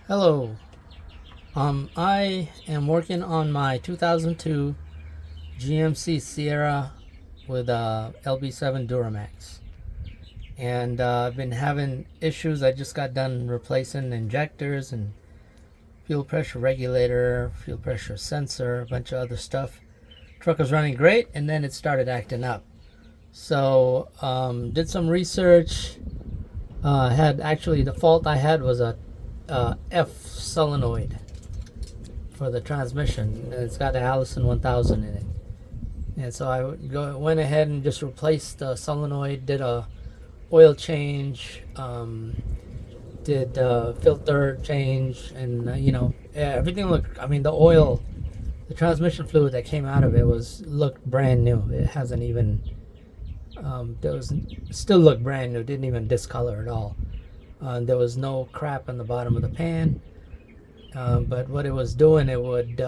Hello. I am working on my 2002 GMC Sierra with a LB7 Duramax, and I've been having issues. I just got done replacing injectors and fuel pressure regulator, fuel pressure sensor, a bunch of other stuff. Truck was running great, and then it started acting up. So did some research. Had actually the fault I had was a F solenoid for the transmission. It's got an Allison 1000 in it, and so I went ahead and just replaced the solenoid. Did a oil change, did filter change, and everything looked. I mean, the transmission fluid that came out of it looked brand new. It hasn't even. Still looked brand new. Didn't even discolor at all. There was no crap on the bottom of the pan, but what it was doing, it would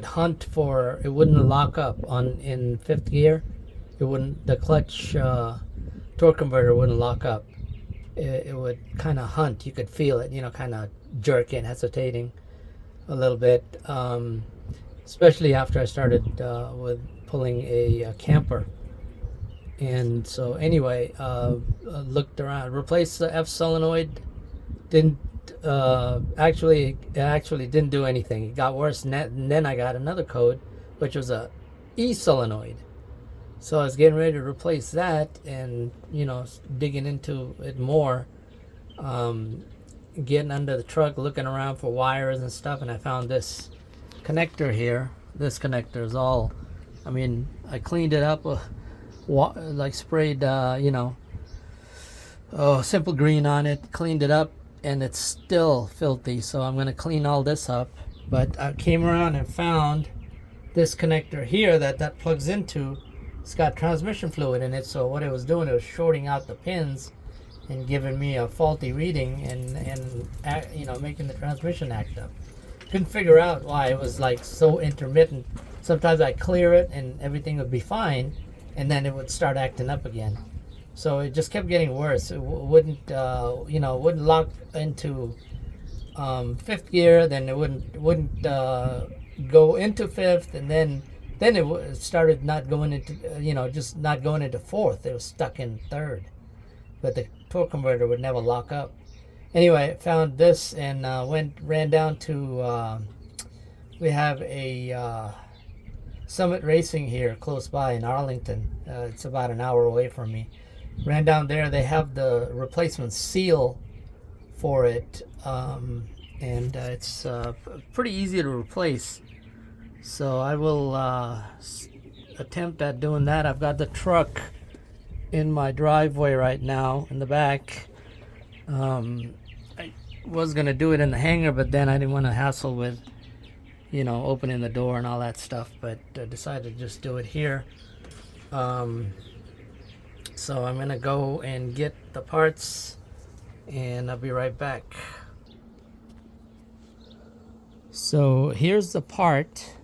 hunt for. It wouldn't lock up in fifth gear. It wouldn't. The clutch torque converter wouldn't lock up. It would kind of hunt. You could feel it. Kind of jerking, hesitating a little bit. Especially after I started with pulling a camper. And so anyway, looked around, replaced the F solenoid. Didn't actually didn't do anything. It got worse, and then I got another code, which was a E solenoid. So I was getting ready to replace that, and digging into it more, getting under the truck, looking around for wires and stuff, and I found this connector here. This connector is all. I mean, I cleaned it up. Like sprayed simple green on it, cleaned it up, and it's still filthy, so I'm going to clean all this up. But I came around and found this connector here that plugs into. It's got transmission fluid in it, so what it was doing, it was shorting out the pins and giving me a faulty reading and making the transmission act up. Couldn't figure out why it was like so intermittent. Sometimes I clear it and everything would be fine, and then it would start acting up again. So it just kept getting worse. It wouldn't lock into fifth gear. Then it wouldn't go into fifth, and then it started not going into just not going into fourth. It was stuck in third, but the torque converter would never lock up. Anyway, I found this and ran down to. We have a Summit Racing here close by in Arlington. It's about an hour away from me. Ran down there. They have the replacement seal for it, and it's pretty easy to replace. So I will attempt at doing that. I've got the truck in my driveway right now in the back. I was going to do it in the hangar, but then I didn't want to hassle with opening the door and all that stuff, but decided to just do it here. So I'm gonna go and get the parts, and I'll be right back. So here's the part,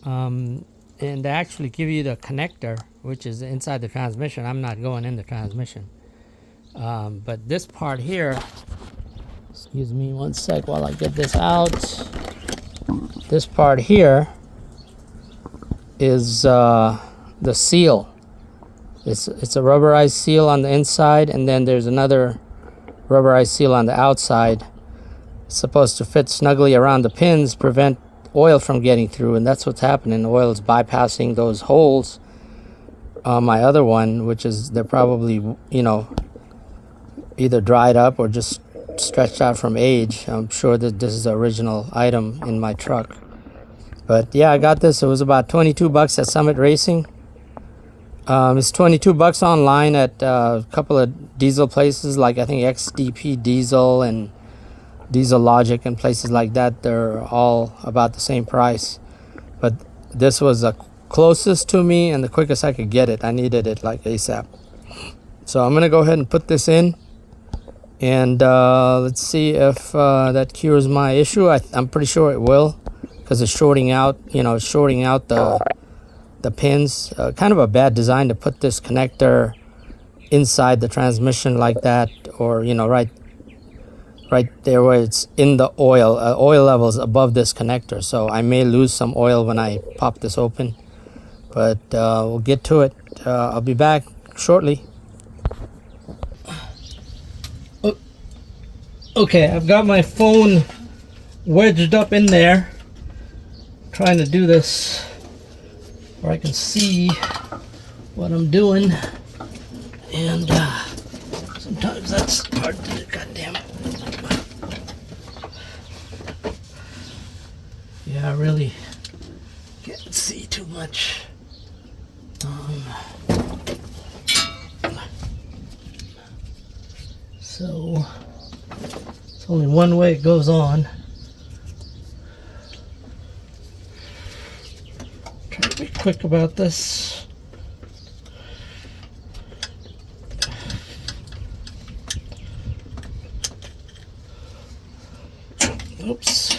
and they actually give you the connector, which is inside the transmission. I'm not going in the transmission, but this part here, excuse me one sec while I get this out. This part here is the seal. It's a rubberized seal on the inside, and then there's another rubberized seal on the outside. It's supposed to fit snugly around the pins, prevent oil from getting through, and that's what's happening. The oil is bypassing those holes on my other one, which is they're probably either dried up or just stretched out from age. I'm sure that this is the original item in my truck. But yeah, I got this. It was about $22 at Summit Racing. It's $22 online at a couple of diesel places, like I think XDP Diesel and Diesel Logic and places like that. They're all about the same price. But this was the closest to me and the quickest I could get it. I needed it like ASAP. So I'm gonna go ahead and put this in. And let's see if that cures my issue. I'm pretty sure it will, because it's shorting out, the pins. Kind of a bad design to put this connector inside the transmission like that, or right right there where it's in the oil. Oil levels above this connector, so I may lose some oil when I pop this open, but we'll get to it. I'll be back shortly. Okay, I've got my phone wedged up in there, trying to do this where I can see what I'm doing, and sometimes that's hard to do. God damn it. Yeah, I really can't see too much. So it's only one way it goes on. Try to be quick about this. Oops.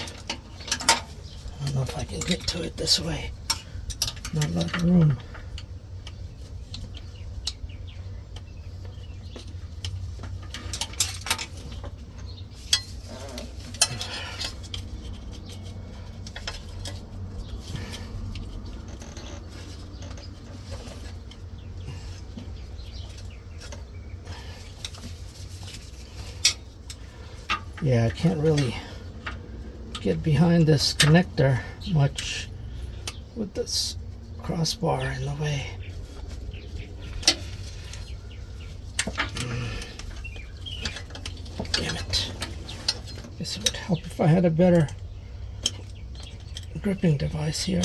I don't know if I can get to it this way. Not a lot of room. Yeah, I can't really get behind this connector much with this crossbar in the way. Damn it. Guess it would help if I had a better gripping device here.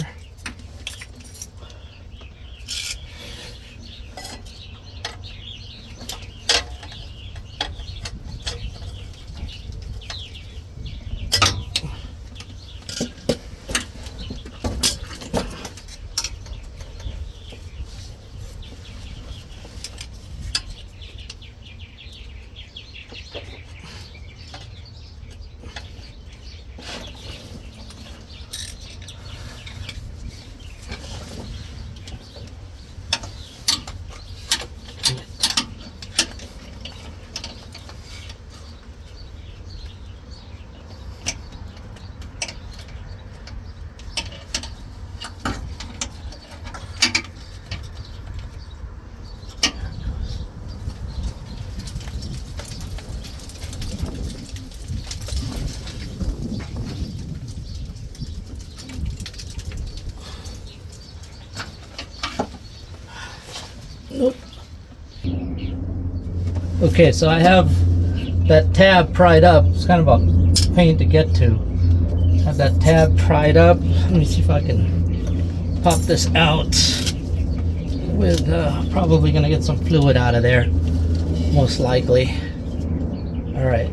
Nope. Okay, so I have that tab pried up. It's kind of a pain to get to. Have that tab pried up. Let me see if I can pop this out with probably gonna get some fluid out of there, most likely. All right,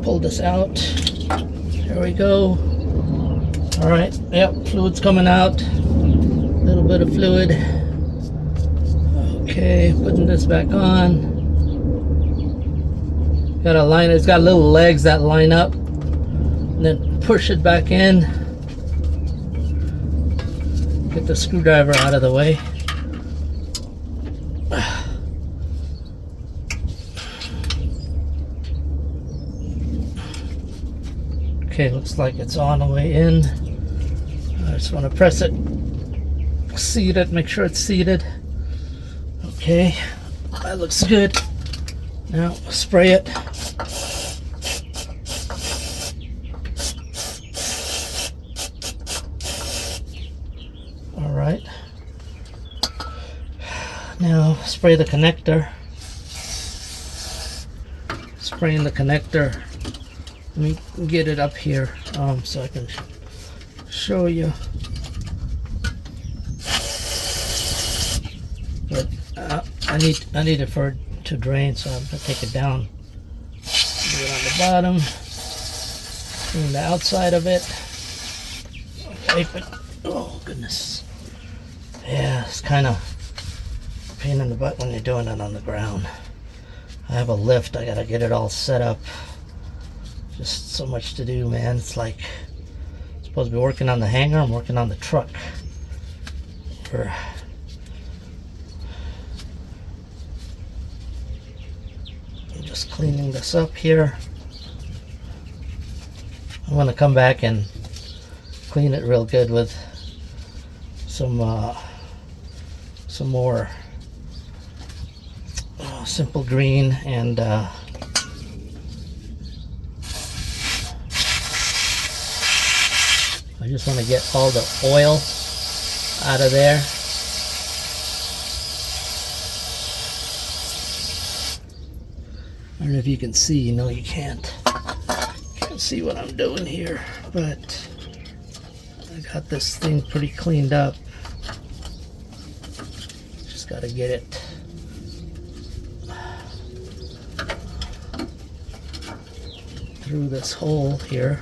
pull this out. There we go. All right, yep, fluid's coming out. A little bit of fluid. Okay, putting this back on. Got a line, it's got little legs that line up, and then push it back in. Get the screwdriver out of the way. Okay, looks like it's on the way in. I just want to press it, seat it, make sure it's seated. Okay, that looks good. Now spray it. All right. Now spray the connector. Spraying the connector. Let me get it up here so I can show you. But I need it for it to drain, so I'm gonna take it down. Do it on the bottom, clean the outside of it. Okay, but oh goodness, yeah, it's kind of a pain in the butt when you're doing it on the ground. I have a lift. I gotta get it all set up. Just so much to do, man. It's like I'm supposed to be working on the hanger. I'm working on the truck. Just cleaning this up here. I'm going to come back and clean it real good with some more simple green, and I just want to get all the oil out of there. I don't know if you can see. No, you can't see what I'm doing here, but I got this thing pretty cleaned up. Just got to get it through this hole here.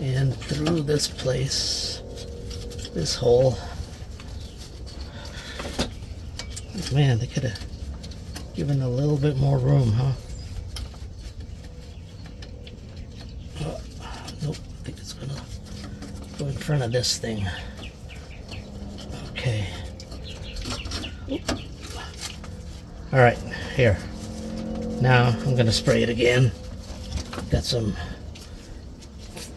And through this place, this hole. Man, they could have given a little bit more room, huh? Oh, nope, I think it's gonna go in front of this thing. Okay. All right, here. Now I'm gonna spray it again. Got some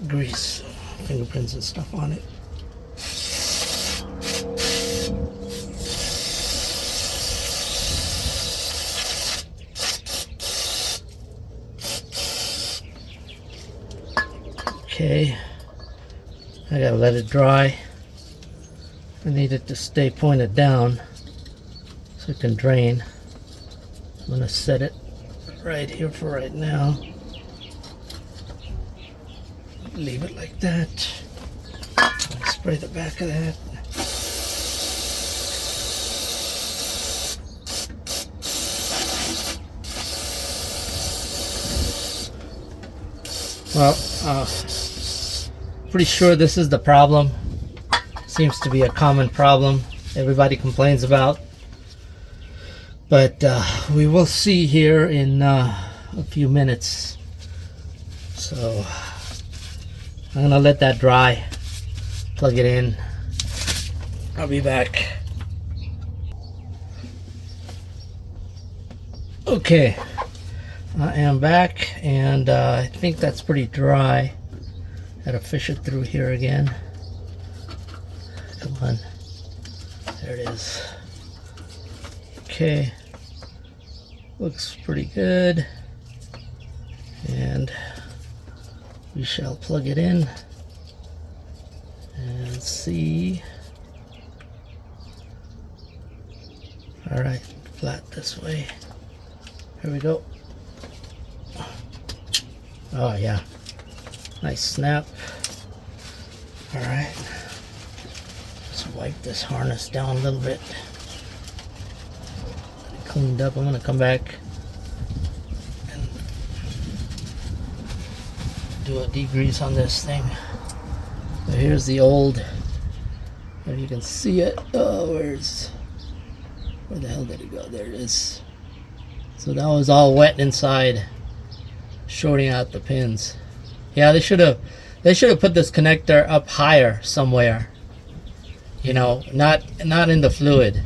grease, fingerprints and stuff on it. Okay, I gotta let it dry. I need it to stay pointed down so it can drain. I'm gonna set it right here for right now. Leave it like that. Spray the back of that. Well, pretty sure this is the problem. Seems to be a common problem everybody complains about. But we will see here in a few minutes. So I'm gonna let that dry, plug it in. I'll be back. Okay, I am back, and I think that's pretty dry. Gotta fish it through here again. Come on, there it is. Okay, looks pretty good, and we shall plug it in and see. All right, flat this way. Here we go. Oh yeah, nice snap. All right, let's wipe this harness down a little bit. Cleaned up. I'm gonna come back and do a degrease on this thing. So here's the old, if you can see it. Oh, where the hell did it go? There it is. So that was all wet inside, shorting out the pins. Yeah, they should have put this connector up higher somewhere. You know, not in the fluid.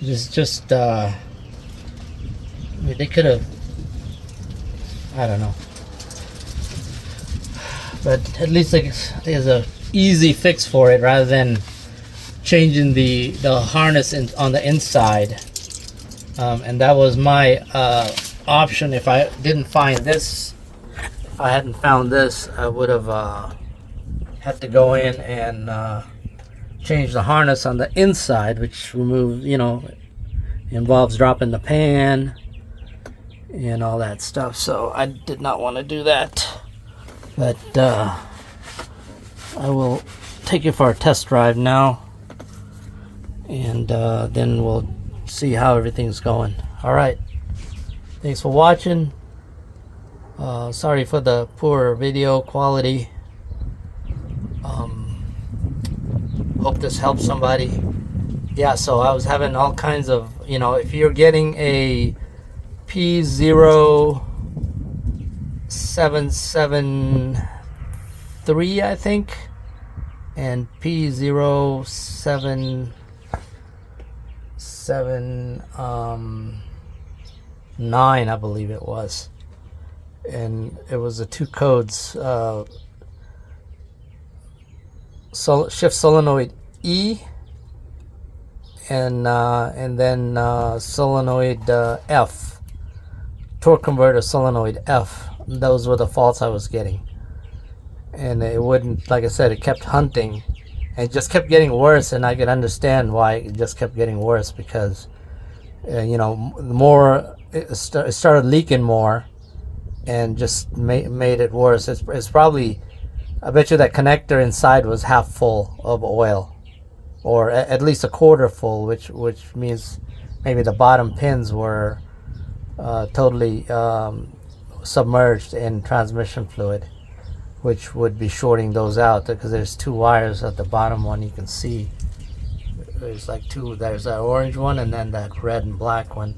It's just I mean, they could have, I don't know, but at least there's a easy fix for it rather than changing the harness on the inside. And that was my option. If I didn't find this, if I hadn't found this, I would have had to go in and change the harness on the inside, which involves dropping the pan and all that stuff. So I did not want to do that, but I will take it for a test drive now, and then we'll see how everything's going. All right, thanks for watching. Sorry for the poor video quality. Hope this helps somebody. Yeah, so I was having all kinds of, if you're getting a P0773, I think, and P0700, P0709, I believe it was, and it was the two codes, shift solenoid E, and then solenoid F, torque converter solenoid F. Those were the faults I was getting, and it wouldn't, like I said, it kept hunting, and it just kept getting worse. And I could understand why it just kept getting worse, because you know, the more it started leaking more, and just made it worse. It's probably, I bet you that connector inside was half full of oil, or at least a quarter full, which means maybe the bottom pins were totally submerged in transmission fluid, which would be shorting those out, because there's two wires at the bottom one. You can see there's like two. There's that orange one and then that red and black one,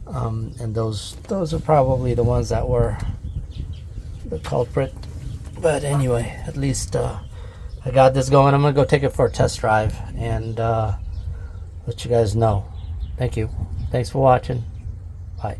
and those are probably the ones that were the culprit. But anyway, at least I got this going. I'm gonna go take it for a test drive and let you guys know. Thank you. Thanks for watching. Bye.